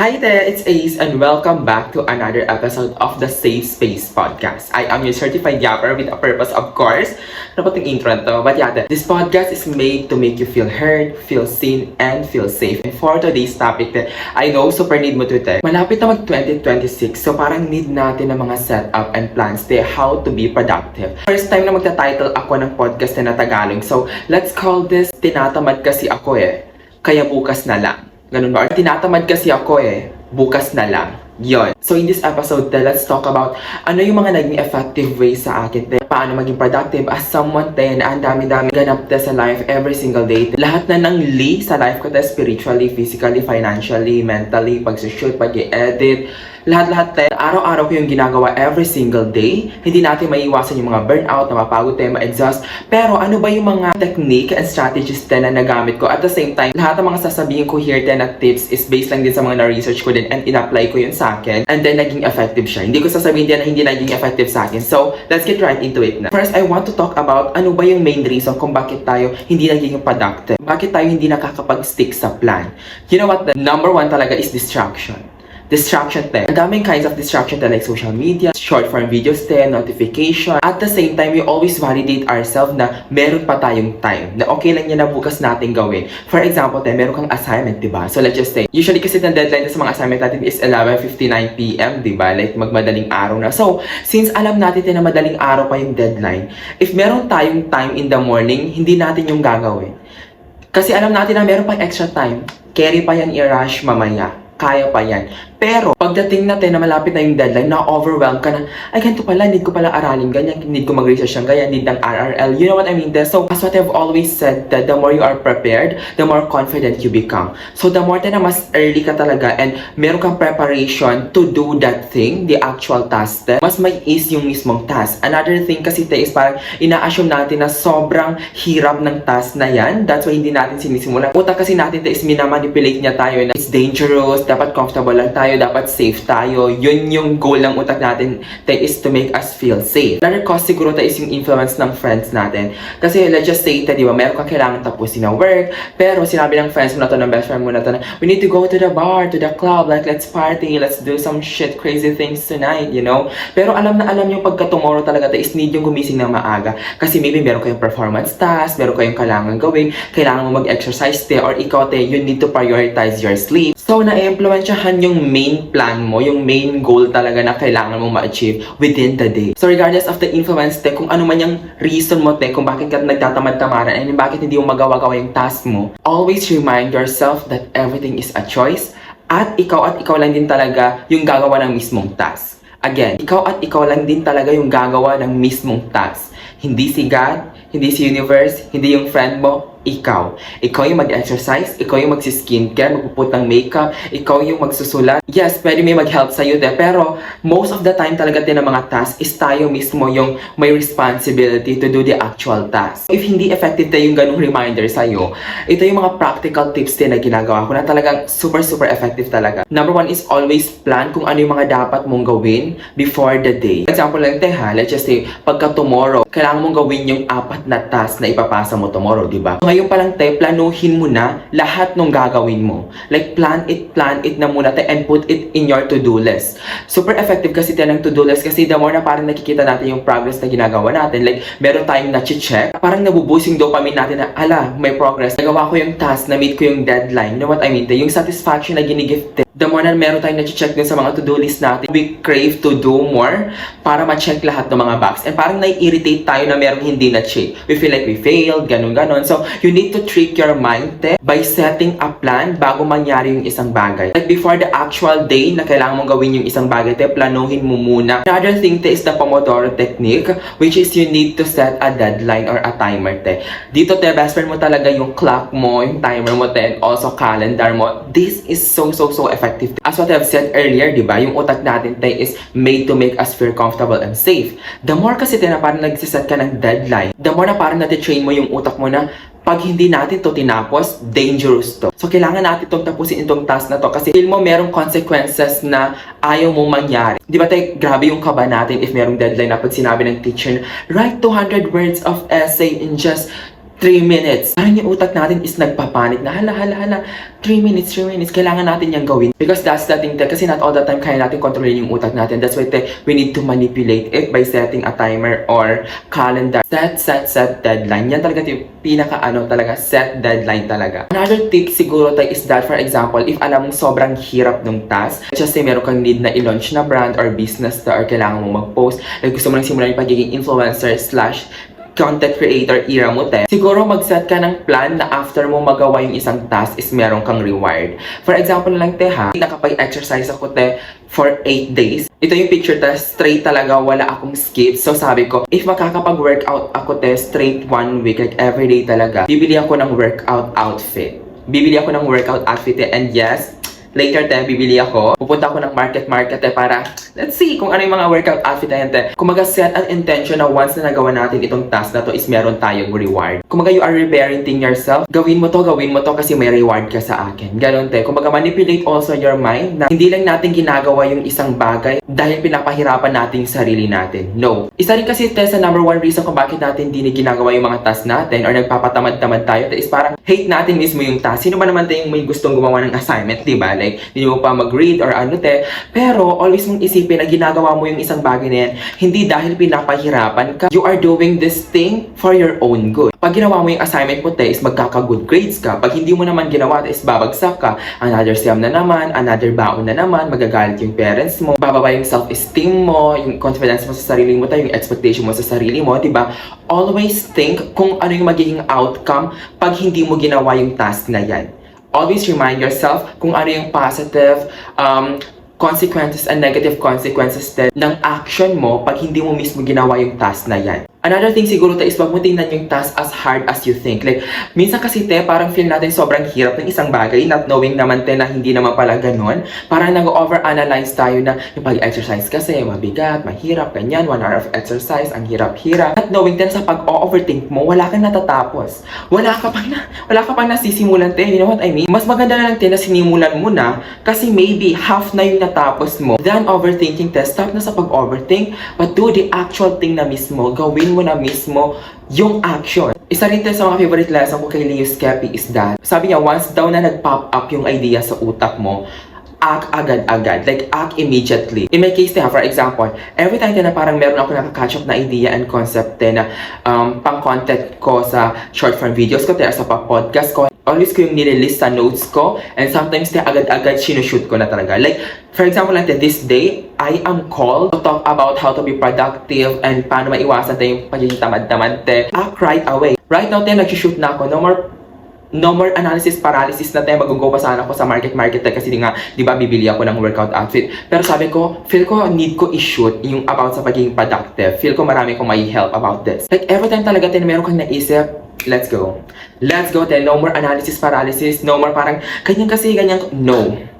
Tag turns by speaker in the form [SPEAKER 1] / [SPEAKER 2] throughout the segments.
[SPEAKER 1] Hi there, it's Ace and welcome back to another episode of the Safe Space Podcast. I am your certified yapper with a purpose, of course. Dapat yung intro na to. But yeah, this podcast is made to make you feel heard, feel seen, and feel safe. And for today's topic, I know super need mo to ito. Malapit na mag-2026, so parang need natin ng mga setup and plans to how to be productive. First time na magta-title ako ng podcast na Tagalog. So let's call this Tinatamad Kasi Ako Kaya Bukas Na Lang. Ganun ba? Tinatamad kasi ako bukas na lang. Yon. So in this episode, let's talk about ano yung mga naging effective ways sa akin. Paano maging productive as someone na ang dami-dami ganap sa life every single day. Lahat na ng sa life ko spiritually, physically, financially, mentally, pag-shoot, pag-edit, lahat-lahat araw-araw ko yung ginagawa every single day. Hindi natin maiiwasan yung mga burnout, na mapagod ma-exhaust. Pero ano ba yung mga technique and strategies na nagamit ko? At the same time, lahat ng mga sasabihin ko here na tips is based lang din sa mga na-research ko din and in-apply ko yun sa akin. And then naging effective siya. Hindi ko sasabihin din na hindi naging effective sa akin. So, let's get right into it na. First, I want to talk about ano ba yung main reason kung bakit tayo hindi naging productive. Bakit tayo hindi nakakapag-stick sa plan. You know what? The number one talaga is distraction. Distraction Ang daming kinds of distraction like social media, short form videos notification. At the same time, we always validate ourselves na meron pa tayong time. Na okay lang yan na bukas natin gawin. For example, meron kang assignment, diba? So let's just say, usually kasi the deadline sa mga assignment natin is 11:59 PM, diba? Like magmadaling araw na. So, since alam natin na madaling araw pa yung deadline, if meron tayong time in the morning, hindi natin yung gagawin. Kasi alam natin na meron pang extra time. Carry pa yan i-rush mamaya. Kaya pa yan. Pero, pagdating natin na malapit na yung deadline, na-overwhelm ka na, ay, ganito pala, need ko pala aralin ganyan, need ko mag-research ng ganyan, need ng RRL. You know what I mean? So, as what I've always said, that the more you are prepared, the more confident you become. So, the more na mas early ka talaga and meron kang preparation to do that thing, the actual task, mas may ease yung mismong task. Another thing kasi is parang ina-assume natin na sobrang hirap ng task na yan. That's why hindi natin sinisimulan. Utak kasi natin is minamanipulate niya tayo na it's dangerous, dapat comfortable lang tayo, dapat safe tayo. Yun yung goal ng utak natin is to make us feel safe. Another cause siguro is yung influence ng friends natin. Kasi let's just say, di ba, meron kang kailangan tapusin na work, pero sinabi ng friends mo na to, ng best friend mo na to, we need to go to the bar, to the club, like let's party, let's do some shit, crazy things tonight, you know? Pero alam na alam yung pagka tomorrow talaga is need yung gumising ng maaga. Kasi maybe meron kayong performance task, meron kayong kailangan gawin, kailangan mo mag-exercise or ikaw you need to prioritize your sleep. So, na-impluensyahan yung main plan mo, yung main goal talaga na kailangan mo ma-achieve within the day. So, regardless of the influence, kung ano man yung reason mo, kung bakit ka nagtatamad-tamaran, and bakit hindi mo magawa-gawa yung task mo, always remind yourself that everything is a choice, at ikaw lang din talaga yung gagawa ng mismong task. Again, ikaw lang din talaga yung gagawa ng mismong task. Hindi si God, hindi si universe, hindi yung friend mo, ikaw. Ikaw yung mag-exercise, ikaw yung magsi-skincare, magpuput ng makeup, ikaw yung magsusulat. Yes, pwede may mag-help sa'yo pero most of the time talaga din ng mga tasks is tayo mismo yung may responsibility to do the actual task. If hindi effective yung ganung reminder sa'yo, ito yung mga practical tips din na ginagawa ko na talagang super effective talaga. Number one is always plan kung ano yung mga dapat mong gawin before the day. Example lang let's just say, pagka tomorrow, kailangan mong gawin yung 4 na task na ipapasa mo tomorrow, diba? Ngayon pa lang planuhin mo na lahat ng gagawin mo. Like, plan it na muna and put it in your to-do list. Super effective kasi ng to-do list kasi the more na parang nakikita natin yung progress na ginagawa natin. Like, meron tayong na-check, parang nabuboost yung dopamine natin na, may progress. Nagawa ko yung task, na-meet ko yung deadline. You know what I mean? Yung satisfaction na ginigift. The more na meron tayong na-check din sa mga to-do list natin, we crave to do more para ma-check lahat ng mga box. And parang nai-irritate tayo na merong hindi na-check. We feel like we failed, ganon. So, you need to trick your mind by setting a plan bago mangyari yung isang bagay. Like before the actual day na kailangan mong gawin yung isang bagay, planuhin mo muna. Another thing is the Pomodoro technique, which is you need to set a deadline or a timer. Dito best friend mo talaga yung clock mo, yung timer mo and also calendar mo. This is so effective. As what I've said earlier, diba, yung utak natin is made to make us feel comfortable and safe. The more kasi na parang nagsiset ka ng deadline, the more na parang nati-train mo yung utak mo na pag hindi natin to tinapos, dangerous to. So, kailangan natin itong tapusin itong task na to kasi feel mo merong consequences na ayaw mong mangyari. Di ba grabe yung kaba natin if merong deadline na pag sinabi ng teacher, write 200 words of essay in just 3 minutes. Parang yung utak natin is nagpapanik na, hala, 3 minutes, kailangan natin yung gawin. Because that's the thing, kasi not all the time kaya natin kontrolin yung utak natin. That's why we need to manipulate it by setting a timer or calendar. Set deadline. Yan talaga yung talaga, set deadline talaga. Another tip siguro is that, for example, if alam mong sobrang hirap ng task, just say meron kang need na i-launch na brand or business or kailangan mong mag-post, like gusto mo lang simulan yung pagiging influencer / content creator era mo, siguro mag-set ka ng plan na after mo magawa yung isang task is meron kang reward. For example lang, nakapag-exercise ako, for 8 days. Ito yung picture, straight talaga, wala akong skip. So sabi ko, if makakapag-workout ako, straight 1 week, like everyday talaga, bibili ako ng workout outfit. And yes, later, bibili ako. Pupunta ako ng market, para let's see kung ano yung mga workout outfit na yan, Kumaga, set an intention na once na nagawa natin itong task na to is meron tayong reward. Kumaga, you are reparenting yourself. Gawin mo to kasi may reward ka sa akin. Ganon, Kumaga, manipulate also your mind na hindi lang natin ginagawa yung isang bagay dahil pinapahirapan natin yung sarili natin. No. Isa rin kasi, sa number 1 reason kung bakit natin hindi ginagawa yung mga task natin or nagpapatamad-tamad tayo, is parang hate natin mismo yung task. Sino ba naman yung may gustong gumawa ng assignment, diba? Like, hindi mo pa mag-read or ano, pero always mong isipin na ginagawa mo yung isang bagay na yan, hindi dahil pinapahirapan ka. You are doing this thing for your own good. Pag ginawa mo yung assignment mo, is magkaka-good grades ka. Pag hindi mo naman ginawa, is babagsak ka. Another SEM na naman, another baon na naman, magagalit yung parents mo, bababa yung self-esteem mo, yung confidence mo sa sarili mo, yung expectation mo sa sarili mo, diba? Always think kung ano yung magiging outcome pag hindi mo ginawa yung task na yan. Always remind yourself kung ano yung positive consequences and negative consequences ng action mo pag hindi mo mismo ginawa yung task na yan. Another thing siguro is wag mo tingnan yung task as hard as you think. Like, minsan kasi parang feel natin sobrang hirap ng isang bagay, not knowing naman na hindi naman pala ganun. Parang nag-overanalyze tayo na yung pag-exercise kasi mabigat, mahirap, ganyan, 1 hour of exercise, ang hirap-hirap. Not knowing sa pag-overthink mo, wala kang natatapos. Wala ka pang nasisimulan, you know what I mean? Mas maganda na lang na sinimulan mo na kasi maybe half na yung natapos mo than overthinking. Stop na sa pag-overthink, but do the actual thing na mismo. Gawin mo na mismo yung action. Isa rin sa mga favorite lesson ko kay Leo Skepi is that, sabi niya, once daw na nag-pop up yung idea sa utak mo, act agad-agad. Like, act immediately. In my case, for example, every time na parang meron ako nakaka-catch up na idea and concept na pang-content ko sa short form videos ko, sa podcast ko, always ko yung nililist sa notes ko, and sometimes agad-agad sinushoot ko na talaga. Like, for example, this day, I am called to talk about how to be productive and paano maiwasan yung pagiging tamad-tamad. Act right away. Right now, nag-shoot na ako. No more analysis paralysis na mag-go pa sana ako sa market kasi di ba, bibili ako ng workout outfit. Pero sabi ko, feel ko need ko i-shoot yung about sa pagiging productive. Feel ko marami kong may help about this. Like, every time talaga meron kang naisip, let's go. No more analysis paralysis. No more parang, ganyan. No.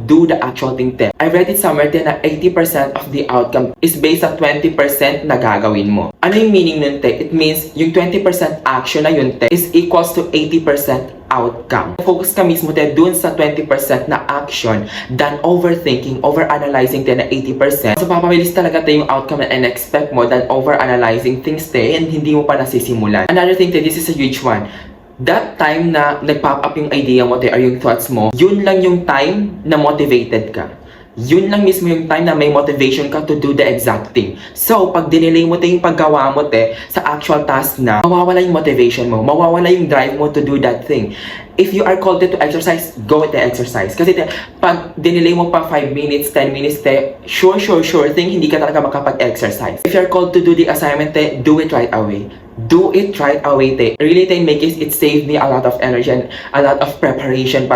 [SPEAKER 1] Do the actual thing. I read it somewhere na 80% of the outcome is based sa 20% na gagawin mo. Ano yung meaning nun, It means yung 20% action na yun, is equals to 80% outcome. Focus ka mismo, dun sa 20% na action than overthinking, overanalyzing na 80%. So, papabilis talaga yung outcome na in-expect mo than overanalyzing things and hindi mo pa nasisimulan. Another thing, this is a huge one. That time na nag-pop up yung idea mo, or yung thoughts mo, yun lang yung time na motivated ka. Yun lang mismo yung time na may motivation ka to do the exact thing. So, pag dinelay mo yung paggawa mo, sa actual task na, mawawala yung motivation mo, mawawala yung drive mo to do that thing. If you are called to exercise, go with the exercise. Kasi pag dinelay mo pa 5 minutes, 10 minutes, sure thing, hindi ka talaga makapag-exercise. If you are called to do the assignment, do it right away. Do it right away, Really, make it saved me a lot of energy and a lot of preparation,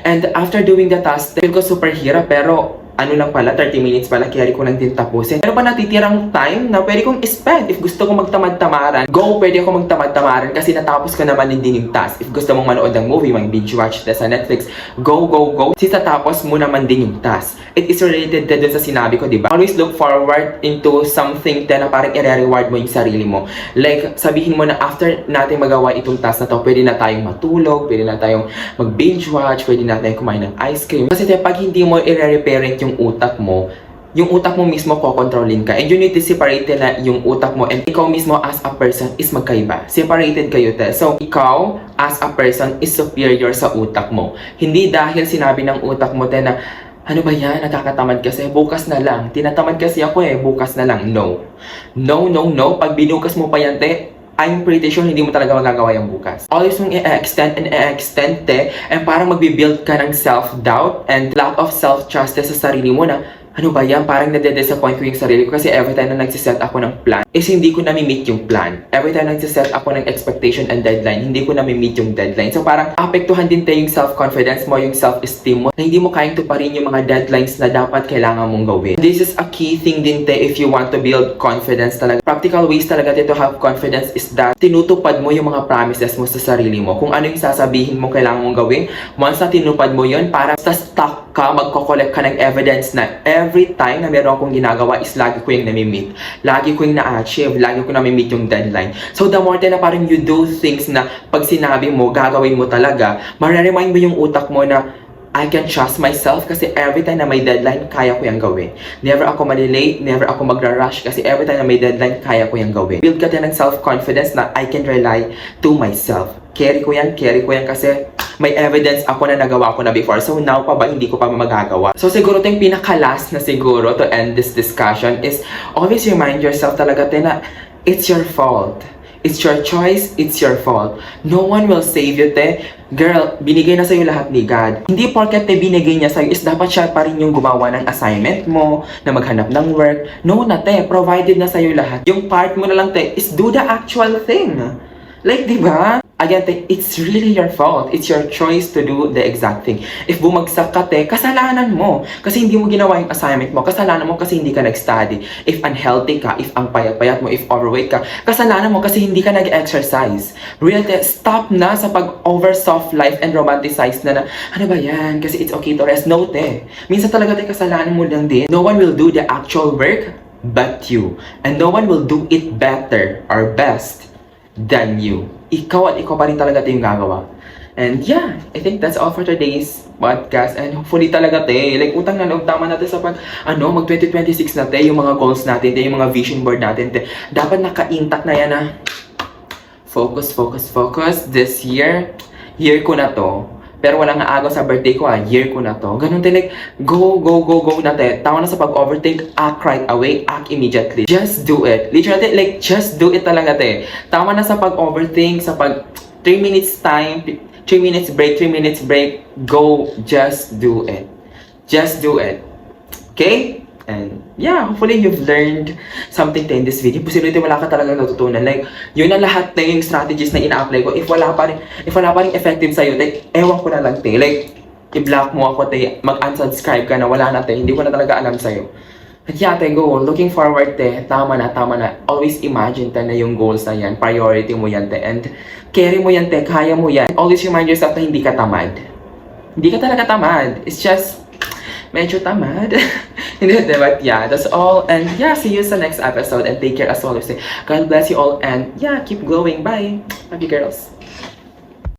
[SPEAKER 1] And after doing the task, feel ko super hirap, pero ano lang pala, 30 minutes pala, carry ko lang din tapusin. Pero pa natitirang time na pwede kong spend. If gusto kong magtamad-tamaran, pwede ako magtamad-tamaran kasi natapos ko naman din yung task. If gusto mong manood ng movie, binge watch sa Netflix, go. Since natapos mo naman din yung task. It is related din sa sinabi ko, diba? Always look forward into something na parang i-reward mo yung sarili mo. Like, sabihin mo na after natin magawa itong task na to, pwede na tayong matulog, pwede na tayong mag-binge watch, pwede na tayong kumain ng ice cream. Kasi pag hindi mo i-reparent yung utak mo, yung utak mo mismo kokontrolin ka. And you need to separate na yung utak mo and ikaw mismo as a person is magkaiba. Separated kayo, te. So, ikaw as a person is superior sa utak mo. Hindi dahil sinabi ng utak mo, te, na ano ba yan? Nakakatamad kasi. Bukas na lang. Tinatamad kasi ako bukas na lang. No. No, no, no. Pag binukas mo pa yan, te, I'm pretty sure hindi mo talaga magagawa yung bukas. Always mong i-extend and i-extend, te, and parang magbibuild ka ng self-doubt and lack of self-trust sa sarili mo na, ano ba yan? Parang nade-disappoint ko yung sarili ko kasi every time na nagsiset ako ng plan is hindi ko nami-meet yung plan. Every time na nagsiset ako ng expectation and deadline, hindi ko nami-meet yung deadline. So parang apektuhan din tayo yung self-confidence mo, yung self-esteem mo, na hindi mo kayang tuparin yung mga deadlines na dapat kailangan mong gawin. This is a key thing din te if you want to build confidence talaga. Practical ways talaga to have confidence is that tinutupad mo yung mga promises mo sa sarili mo. Kung ano yung sasabihin mo kailangan mong gawin, once na tinupad mo yun, parang sa stuck ka, magko-collect ka ng evidence na every time na meron akong ginagawa is lagi ko yung nami-meet. Lagi ko yung na-achieve. Lagi ko nami-meet yung deadline. So the more na parang you do things na pag sinabi mo, gagawin mo talaga, mararemind mo yung utak mo na I can trust myself kasi every time na may deadline, kaya ko yung gawin. Never ako malilate, never ako magra-rush kasi every time na may deadline, kaya ko yung gawin. Build ka din ng self-confidence na I can rely to myself. Carry ko yan kasi may evidence ako na nagawa ko na before. So now pa ba, hindi ko pa magagawa. So siguro ito yung pinaka-last na siguro to end this discussion is always remind yourself talaga na it's your fault. It's your choice, it's your fault. No one will save you, te. Girl, binigay na sa'yo lahat ni God. Hindi porket te binigay niya sa'yo is dapat siya pa rin yung gumawa ng assignment mo, na maghanap ng work. No na, te. Provided na sa'yo lahat. Yung part mo na lang, te, is do the actual thing. Like, di ba? Again, te, it's really your fault. It's your choice to do the exact thing. If bumagsak ka, te, kasalanan mo. Kasi hindi mo ginawa yung assignment mo. Kasalanan mo kasi hindi ka nag-study. If unhealthy ka, if ang payat-payat mo, if overweight ka, kasalanan mo kasi hindi ka nag-exercise. Really, te, stop na sa pag-over soft life and romanticize na ano ba yan? Kasi it's okay to rest. No, te. Minsan talaga, te, kasalanan mo lang din. No one will do the actual work but you. And no one will do it better or best than you. Ikaw at ikaw pa rin talaga ito yung gagawa. And yeah, I think that's all for today's podcast. And hopefully talaga like utang na loob, tama natin sa mag 2026 na yung mga goals natin, yung mga vision board natin, dapat naka-intact na yan na focus this year ko na to. Pero wala nga agaw sa birthday ko year ko na to. Ganun like, go na Tama na sa pag-overthink, act right away, act immediately. Just do it. Literally, like, just do it talaga Tama na sa pag-overthink, sa 3 minutes time, 3 minutes break, go, just do it. Just do it. Okay? And yeah, hopefully you've learned something in this video. Posibility wala ka talaga natutunan. Like, yun na lahat na yung strategies na ina-apply ko. If wala pa rin effective sa'yo, like, ewan ko na lang, Like, i-block mo ako, mag-unsubscribe ka na, wala na, Hindi ko na talaga alam sa'yo. At yeah, go. Looking forward, Tama na. Always imagine, na yung goals na yan. Priority mo yan, And carry mo yan, Kaya mo yan. Always remind yourself na hindi ka tamad. Hindi ka talaga tamad. It's just medyo tamad. But yeah, that's all. And yeah, see you sa next episode. And take care as always. God bless you all. And yeah, keep glowing. Bye. Love you, girls.